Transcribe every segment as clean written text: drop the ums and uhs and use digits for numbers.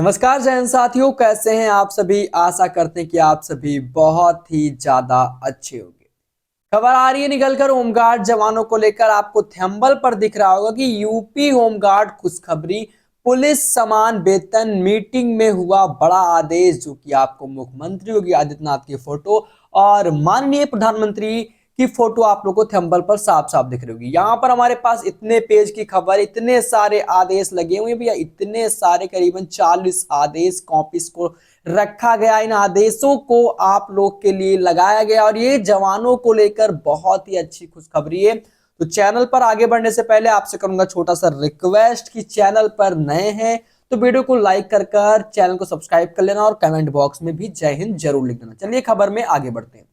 नमस्कार जैन साथियों, कैसे हैं आप सभी। आशा करते हैं कि आप सभी बहुत ही ज्यादा अच्छे होंगे। खबर आ रही है निकलकर होमगार्ड जवानों को लेकर। आपको थंबनेल पर दिख रहा होगा कि यूपी होमगार्ड खुशखबरी, पुलिस समान वेतन मीटिंग में हुआ बड़ा आदेश। जो कि आपको मुख्यमंत्री योगी आदित्यनाथ की फोटो और माननीय प्रधानमंत्री की फोटो आप लोगों को थंबनेल पर साफ साफ दिख रही होगी। यहाँ पर हमारे पास इतने पेज की खबर, इतने सारे आदेश लगे हुए भैया, इतने सारे करीबन 40 आदेश कॉपीज को रखा गया। इन आदेशों को आप लोग के लिए लगाया गया और ये जवानों को लेकर बहुत ही अच्छी खुशखबरी है। तो चैनल पर आगे बढ़ने से पहले आपसे करूंगा छोटा सा रिक्वेस्ट कि चैनल पर नए हैं तो वीडियो को लाइक कर चैनल को सब्सक्राइब कर लेना और कमेंट बॉक्स में भी जय हिंद जरूर लिख देना। चलिए खबर में आगे बढ़ते हैं।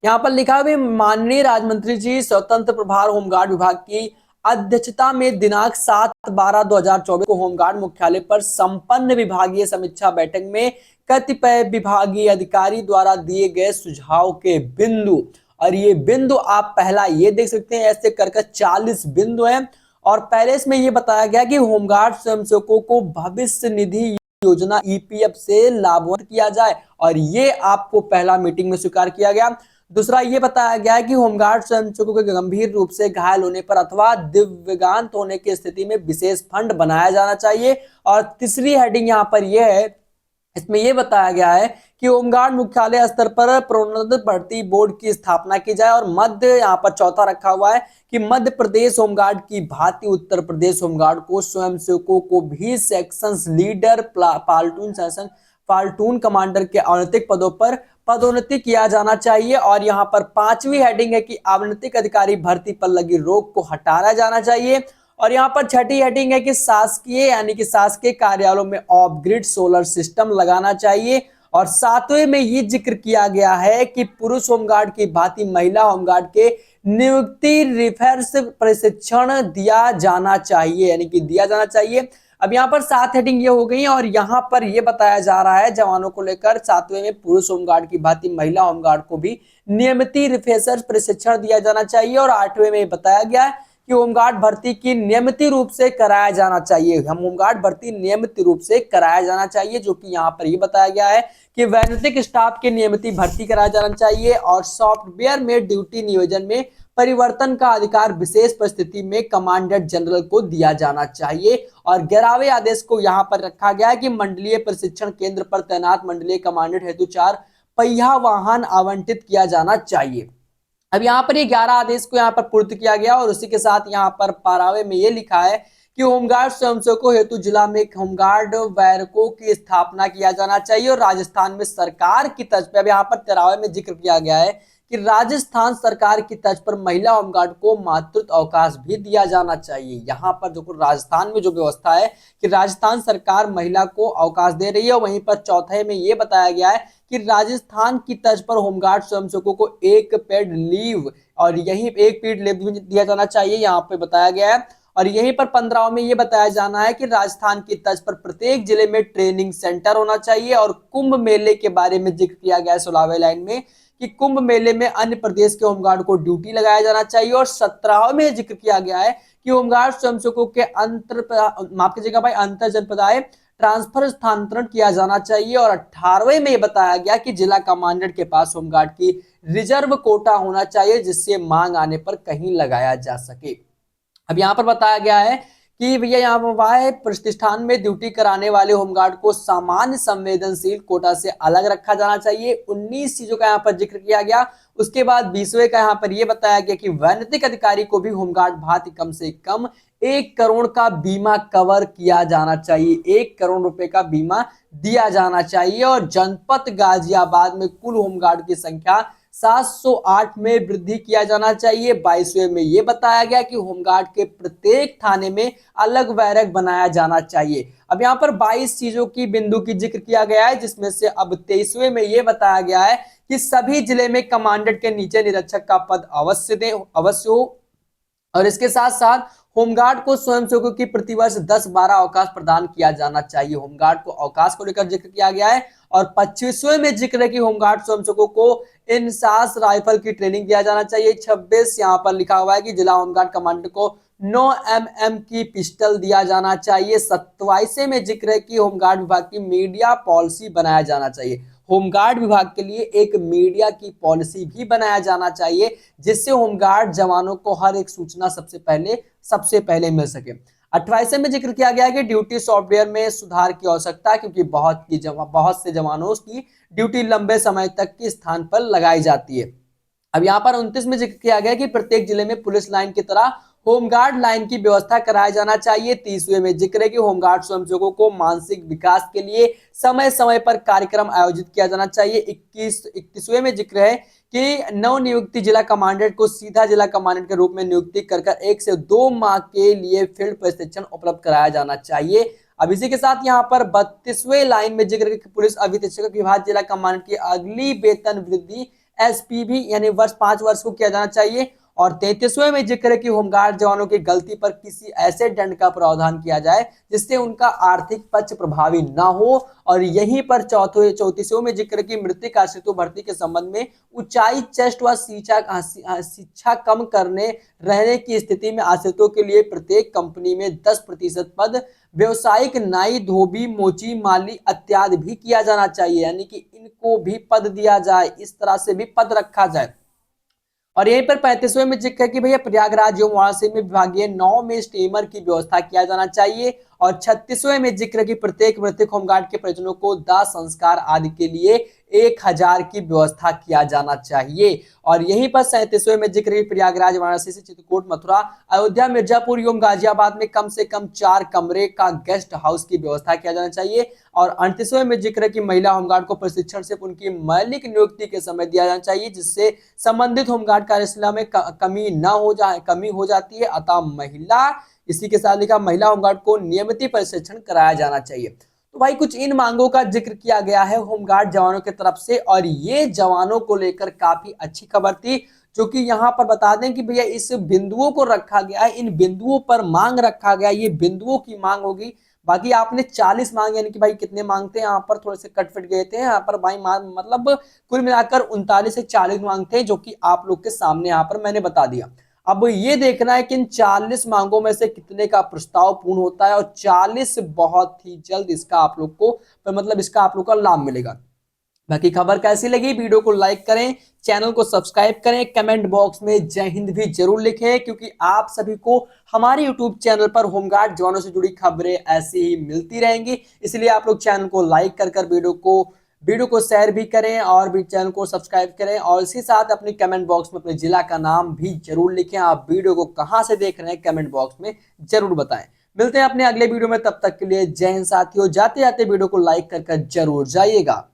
यहाँ पर लिखा हुआ माननीय राज्य मंत्री जी स्वतंत्र प्रभार होमगार्ड विभाग की अध्यक्षता में दिनांक 7/12/2024 को होमगार्ड मुख्यालय पर संपन्न विभागीय समीक्षा बैठक में कतिपय विभागीय अधिकारी द्वारा दिए गए सुझाव के बिंदु, और ये बिंदु आप पहला ये देख सकते हैं, ऐसे कर 40 बिंदु हैं। और पहले इसमें ये बताया गया कि होमगार्ड स्वयंसेवकों को भविष्य निधि योजना ईपीएफ से लाभान्वित किया जाए, और ये आपको पहला मीटिंग में स्वीकार किया गया। दूसरा ये बताया गया है कि होमगार्ड स्वयंसेवकों के गंभीर रूप से घायल होने पर अथवा दिव्यांग होने की स्थिति में विशेष फंड बनाया जाना चाहिए। और तीसरी हेडिंग यहाँ पर यह है, इसमें यह बताया गया है कि होमगार्ड मुख्यालय स्तर पर प्रोन्नत भर्ती बोर्ड की स्थापना की जाए। और मध्य यहाँ पर चौथा रखा हुआ है कि मध्य प्रदेश होमगार्ड की भांति उत्तर प्रदेश होमगार्ड को स्वयंसेवकों को भी सेक्शन लीडर, प्लाटून कमांडर के अनैतिक पदों पर पदोन्नति किया जाना चाहिए। और यहाँ पर पांचवी हेडिंग है कि आवंटित अधिकारी भर्ती पर लगी रोक को हटाया जाना चाहिए। और यहाँ पर छठी हेडिंग है कि शासकीय यानी कि शासकीय कार्यालयों में ऑफ ग्रिड सोलर सिस्टम लगाना चाहिए। और सातवें में ये जिक्र किया गया है कि पुरुष होमगार्ड की भांति महिला होमगार्ड के नियुक्ति रिफर्स प्रशिक्षण दिया जाना चाहिए, यानी कि दिया जाना चाहिए। अब यहाँ पर 7 हेडिंग ये हो गई और यहाँ पर ये बताया जा रहा है जवानों को लेकर 7वें में पुरुष होमगार्ड की भांति महिला होमगार्ड को भी नियमित रिफ्रेशर प्रशिक्षण दिया जाना चाहिए। और 8वें में बताया गया है कि होमगार्ड भर्ती की नियमित रूप से कराया जाना चाहिए। हम होमगार्ड भर्ती नियमित रूप से कराया जाना चाहिए, जो कि यहाँ पर ये बताया गया है कि वैज्ञानिक स्टाफ की नियमित भर्ती कराया जाना चाहिए। और सॉफ्टवेयर में ड्यूटी नियोजन में परिवर्तन का अधिकार विशेष परिस्थिति में कमांडेंट जनरल को दिया जाना चाहिए। और 11वें आदेश को यहाँ पर रखा गया है कि मंडलीय प्रशिक्षण केंद्र पर तैनात मंडलीय कमांडेंट हेतु 4 पहिया वाहन आवंटित किया जाना चाहिए। अब यहाँ पर ये 11 आदेश को यहाँ पर पूर्त किया गया और उसी के साथ यहाँ पर 12वें में ये लिखा है कि होमगार्ड स्वयंसेवकों हेतु जिला में होमगार्ड बैरकों की स्थापना किया जाना चाहिए। और राजस्थान में सरकार की तर्ज पर, अब यहाँ पर 13वें में जिक्र किया गया है कि राजस्थान सरकार की तर्ज पर महिला होमगार्ड को मातृत्व अवकाश भी दिया जाना चाहिए। यहाँ पर जो राजस्थान में जो व्यवस्था है कि राजस्थान सरकार महिला को अवकाश दे रही है। वहीं पर चौथे में ये बताया गया है कि राजस्थान की तर्ज पर होमगार्ड स्वयंसेवकों को एक पेड लीव और यही एक पेड लीव भी दिया जाना चाहिए, यहाँ पे बताया गया है। और यहीं पर 15 में ये बताया जाना है कि राजस्थान की तर्ज पर प्रत्येक जिले में ट्रेनिंग सेंटर होना चाहिए। और कुंभ मेले के बारे में जिक्र किया गया है 16वें लाइन में कि कुंभ मेले में अन्य प्रदेश के होमगार्ड को ड्यूटी लगाया जाना चाहिए। और 17वें में जिक्र किया गया है कि होमगार्ड स्वयंसेवकों के माफ कीजिएगा भाई अंतर जनपदाय ट्रांसफर स्थानांतरण किया जाना चाहिए। और 18वें में बताया गया कि जिला कमांडेंट के पास होमगार्ड की रिजर्व कोटा होना चाहिए, जिससे मांग आने पर कहीं लगाया जा सके। अब यहाँ पर बताया गया है कि भैया यहाँ पर प्रतिष्ठान में ड्यूटी कराने वाले होमगार्ड को सामान्य संवेदनशील कोटा से अलग रखा जाना चाहिए। 19 चीजों का यहाँ पर जिक्र किया गया। उसके बाद 20वें का यहाँ पर यह बताया गया कि वैज्ञानिक अधिकारी को भी होमगार्ड भांति कम से कम 1 करोड़ का बीमा कवर किया जाना चाहिए, 1 करोड़ रुपए का बीमा दिया जाना चाहिए। और जनपद गाजियाबाद में कुल होमगार्ड की संख्या 708 में वृद्धि किया जाना चाहिए। 22वें में यह बताया गया कि होमगार्ड के प्रत्येक थाने में अलग बैरक बनाया जाना चाहिए। अब यहाँ पर 22 चीजों की बिंदु की जिक्र किया गया है, जिसमें से अब 23वें में यह बताया गया है कि सभी जिले में कमांडेंट के नीचे निरीक्षक का पद अवश्य हो। और इसके साथ साथ होमगार्ड को स्वयंसेवकों की प्रतिवर्ष 10-12 अवकाश प्रदान किया जाना चाहिए। होमगार्ड को अवकाश को लेकर जिक्र किया गया है। और 25वें में जिक्र है कि होमगार्ड स्वयंसेवकों को इंसास राइफल की ट्रेनिंग दिया जाना चाहिए। 26 यहाँ पर लिखा हुआ है कि जिला होमगार्ड कमांडर को 9 mm की पिस्टल दिया जाना चाहिए। 27वें में जिक्र है कि होमगार्ड विभाग की मीडिया पॉलिसी बनाया जाना चाहिए। होमगार्ड विभाग के लिए एक मीडिया की पॉलिसी भी बनाया जाना चाहिए, जिससे होमगार्ड जवानों को हर एक सूचना सबसे पहले मिल सके। 28वें में जिक्र किया गया है कि ड्यूटी सॉफ्टवेयर में सुधार की आवश्यकता है, क्योंकि बहुत से जवानों की ड्यूटी लंबे समय तक के स्थान पर लगाई जाती है। अब यहाँ पर 29 में जिक्र किया गया कि प्रत्येक जिले में पुलिस लाइन की तरह होमगार्ड लाइन की व्यवस्था कराया जाना चाहिए। 30वें में जिक्र है कि होमगार्ड स्वयंसेवकों को मानसिक विकास के लिए समय समय पर कार्यक्रम आयोजित किया जाना चाहिए। 31वें में जिक्र है कि नवनियुक्ति जिला कमांडेंट को सीधा जिला कमांडेंट के रूप में नियुक्ति कर 1 से 2 माह के लिए फील्ड प्रशिक्षण उपलब्ध कराया जाना चाहिए। अब इसी के साथ यहाँ पर 32वें लाइन में जिक्र कि पुलिस अधीक्षक विभाग जिला कमांडेंट की अगली वेतन वृद्धि एसपीवी यानी 5 वर्ष को किया जाना चाहिए। और 33वें में जिक्र है कि होमगार्ड जवानों की गलती पर किसी ऐसे दंड का प्रावधान किया जाए जिससे उनका आर्थिक पक्ष प्रभावी ना हो। और यहीं पर 34वें में जिक्र है कि मृतक आश्रितों भर्ती के संबंध में ऊंचाई, चेस्ट व शिक्षा कम करने रहने की स्थिति में आश्रितों के लिए प्रत्येक कंपनी में 10% पद व्यवसायिक, नाई, धोबी, मोची, माली इत्यादि भी किया जाना चाहिए, यानी कि इनको भी पद दिया जाए, इस तरह से भी पद रखा जाए। और यहीं पर 35वें में जिक्र है कि भैया प्रयागराज एवं वाराणसी में विभागीय 9 में स्टीमर की व्यवस्था किया जाना चाहिए। और 36वें में जिक्र है कि प्रत्येक मृतक होमगार्ड के परिजनों को दाह संस्कार आदि के लिए 1000 की व्यवस्था किया जाना चाहिए। और यहीं पर 37वें में जिक्र है प्रयागराज, वाराणसी से चित्रकूट, मथुरा, अयोध्या, मिर्जापुर एवं गाजियाबाद में कम से कम 4 कमरे का गेस्ट हाउस की व्यवस्था किया जाना चाहिए। और 38वें में जिक्र है कि महिला होमगार्ड को प्रशिक्षण सिर्फ उनकी मौलिक नियुक्ति के समय दिया जाना चाहिए, जिससे संबंधित होमगार्ड कार्यशाला में कमी हो जाती है। अतः इसी के साथ लिखा महिला होमगार्ड को नियमित प्रशिक्षण कराया जाना चाहिए। तो भाई कुछ इन मांगों का जिक्र किया गया है होमगार्ड जवानों की तरफ से, और ये जवानों को लेकर काफी अच्छी खबर थी, जो कि यहाँ पर बता दें कि भैया इस बिंदुओं को रखा गया है, इन बिंदुओं पर मांग रखा गया, ये बिंदुओं की मांग होगी। बाकी आपने 40 मांग, यानी कि भाई कितने मांगते हैं यहाँ पर थोड़े से कटफिट गए थे यहाँ पर भाई मतलब कुल मिलाकर 39 से 40 मांग थे, जो कि आप लोग के सामने यहाँ पर मैंने बता दिया। अब ये देखना है कि इन 40 मांगों में से कितने का प्रस्ताव पूर्ण होता है, और 40 बहुत ही जल्द इसका आप लोग को इसका आप लोग को लाभ मिलेगा। बाकी खबर कैसी लगी, वीडियो को लाइक करें, चैनल को सब्सक्राइब करें, कमेंट बॉक्स में जय हिंद भी जरूर लिखें, क्योंकि आप सभी को हमारे यूट्यूब चैनल पर होमगार्ड जवानों से जुड़ी खबरें ऐसी ही मिलती रहेंगी। इसलिए आप लोग चैनल को लाइक कर वीडियो को शेयर भी करें और भी चैनल को सब्सक्राइब करें, और इसी साथ अपने कमेंट बॉक्स में अपने जिला का नाम भी जरूर लिखें। आप वीडियो को कहां से देख रहे हैं कमेंट बॉक्स में जरूर बताएं। मिलते हैं अपने अगले वीडियो में, तब तक के लिए जय हिंद साथियों। जाते जाते वीडियो को लाइक कर जरूर जाइएगा।